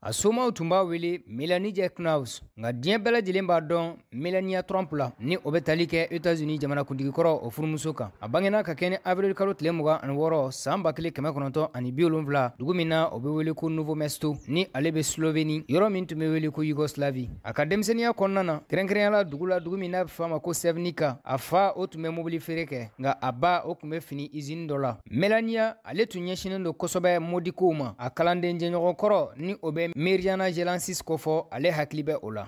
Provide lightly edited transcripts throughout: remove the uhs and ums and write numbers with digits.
A somaw tun b'a wele Melania Trump nga diɲɛ bɛɛ lajɛlen b'a dɔn Melania Trump la ni o bɛ tali kɛ États-Unis jamanakuntigi kɔrɔ o furumuso kan. A bangena ka kɛ ni avril kalo tile 26 san 1970 dugu min na o bɛ wele ko Nouveau Mesto ni ale bɛ Slovanie yɔrɔ min tun bɛ wele ko Yugoslavie. A ka denmisɛnniya kɔnɔna na kɛrɛnkɛrɛnyala dugu min n'a bɛ f'a ma ko Sevnica a fa o tun bɛ mobili feere kɛ nga a ba o tun bɛ fini usine dɔ la. Melania ale tun ɲɛsinen don kosɛbɛ modikow ma a kalanden jɛɲɔgɔn kɔrɔ ni o bɛ Mirjana Jelansis kofo ale hakli be o la.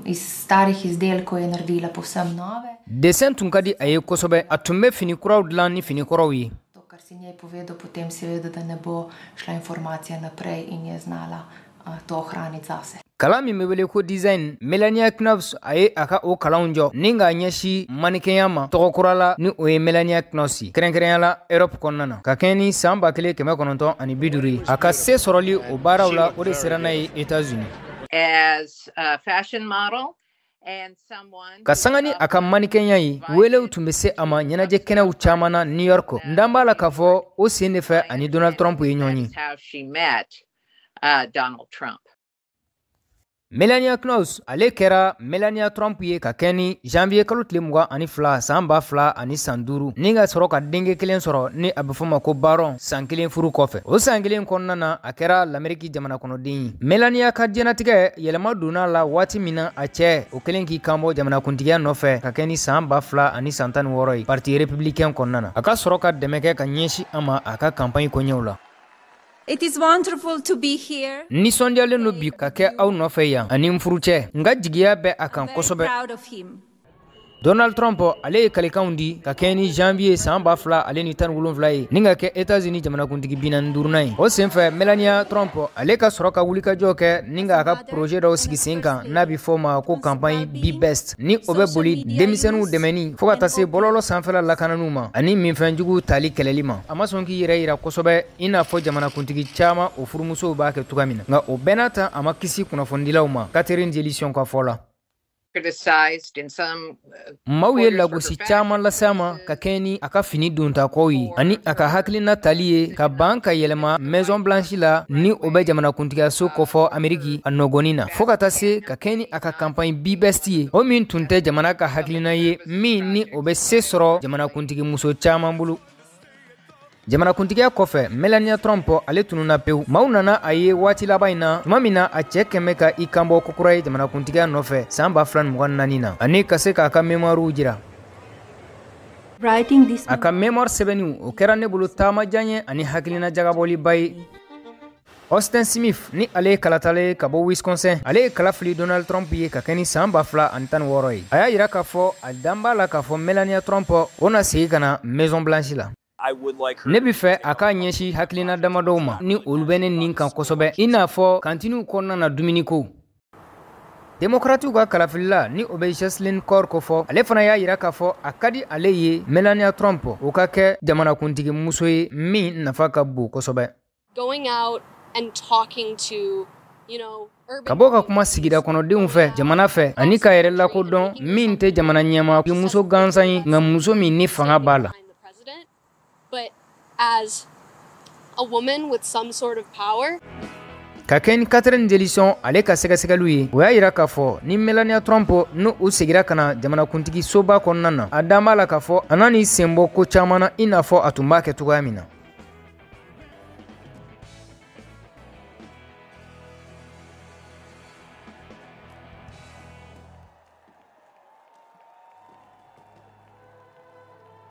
Iz starih izdelkov je naredila povsem nove. Desen tun ka di a ye kosɛbɛ a tun bɛ fini kuraw dilan ni fini kɔrɔw ye. To, kar si njej povedao, potem seveda da ne bo šla informacija naprej in je znala to ohraniti zase. Kalan min bɛ wele ko design Melania Trump a ye a ka o kalanw jɔ ni k'a ɲɛsin mannequin ma tɔgɔ kura la ni o ye Melania Trump kɛrɛnkɛrɛnyala Europe kɔnɔna na ka kɛ ni san 1950 a ka se sɔrɔli o baaraw la o de sera n'a ye États-Unis. As a fashion model and someone ka sanga ni a ka mannequin ye welew tun bɛ se a ma ɲɛnajɛ kɛnɛw caman na New York n'an b'a la k'a fɔ o sen de fɛ ani Donald Trump ye ɲɔgɔn ye. how she met Donald Trump. Melania Trump ale kɛra Melania Trump ye ka kɛ ni janvier kalo tile 22 san 2005 ni ka sɔrɔ ka denkɛ kelen sɔrɔ ni a bɛ fɔ ma ko Baron san kelen furu kɔfɛ. O san kelen kɔnɔna na a kɛra l'Amérique jamana kɔnɔden ye. Melania ka diɲɛnatigɛ yɛlɛma donna la waati min na a cɛ o kelen k'i kanbɔ jamanakuntigiya nɔfɛ ka kɛ ni san 2016 ye parti républicain kɔnɔna na. A ka sɔrɔ ka dɛmɛ kɛ ka ɲɛsin a ma a ka campagne koɲɛw la. It is wonderful to be here. Nisɔndiyalen do bi ka kɛ aw nɔfɛ yan ani n furucɛ nka jigiya bɛ a kan kosɛbɛ. Proud of him. Donald Trump ale ye kalikanw di ka kɛ ni janvier san 2017 ye ni ka kɛ États-Unis jamanakuntigi 45 ye. O senfɛ Melania Trump ale ka sɔrɔ ka wulikajɔ kɛ ni ka ka projet dɔw sigi sen kan n'a bɛ fɔ ma ko campagne Be Best ni o bɛ boli denmisɛnninw dɛmɛni fo ka taa se bɔlɔlɔ sanfɛla lakananiw ma ani minfɛnjugu tali kɛlɛli ma. A ma sɔn k'i yɛrɛ yira kosɛbɛ i n'a fɔ jamanakuntigi caman o furumusow b'a kɛ cogoya min na nka o bɛɛ n'a ta a ma kisi kunnafonidilaw ma Catherine Delition ka fɔ la. Criticized in some Maaw ye lagosi caman lase a ma ka kɛ ni a ka fini dontakɔw ye ani a ka hakilina tali ye ka ban ka yɛlɛma Maison Blanche la ni o bɛ jamanakuntigiyaso kɔfɔ Amerique a nɔgɔnin na fo ka taa se ka kɛ ni a ka campagne Be Best ye o min tun tɛ jamana ka hakilina ye min ni o bɛ se sɔrɔ jamanakuntigi muso caman bolo. Jamanakuntigiya kɔfɛ Melania Trump ale tununa pewu. Maaw nana a ye waati laban in na tuma min na a cɛ kɛmɛ ka i kanbɔ kokura ye jamanakuntigiya nɔfɛ san 2024 na ani ka se k'a ka mémoirew jira. A ka mémoire sɛbɛnniw o kɛra ne bolo taama jan ye ani hakilina jagabɔliba ye. Austin Smith ni ale ye kalatala ye ka bɔ Wisconsin ale ye kala fili Donald Trump ye ka kɛ ni san 2016 ye. A y'a yira k'a fɔ a dan b'a la k'a fɔ Melania Trump o na segi ka na Maison Blanche la. Ne bɛ fɛ a ka ɲɛsin hakilina damadɔw ma ni olu bɛ ne nin kan kosɛbɛ i n'a fɔ kantiniw kɔnɔna na dumuni ko. Démocratiw ka kalafilila ni o bɛ Jocelyn Kor ko fɔ ale fana y'a yira k'a fɔ a ka di ale ye Melania Trump o ka kɛ jamanakuntigi muso ye min nafa ka bon kosɛbɛ. Going out and talking to, ka bɔ ka kuma sigida kɔnɔdenw fɛ jamana fɛ ani ka yɛrɛ lakodɔn min tɛ jamana ɲɛma muso gansan ye nka muso min ni fanga b'a la. but as a woman with some sort of power. Ka kɛ ni Catherine Delition ale ka sɛgɛsɛgɛliw ye o y'a yira k'a fɔ ni Melania Trump n'o o segira ka na jamanakuntigi soba kɔnɔna na a dan b'a la k'a fɔ a n'a ni sen bɔ ko caman na i n'a fɔ a tun b'a kɛ cogoya min na.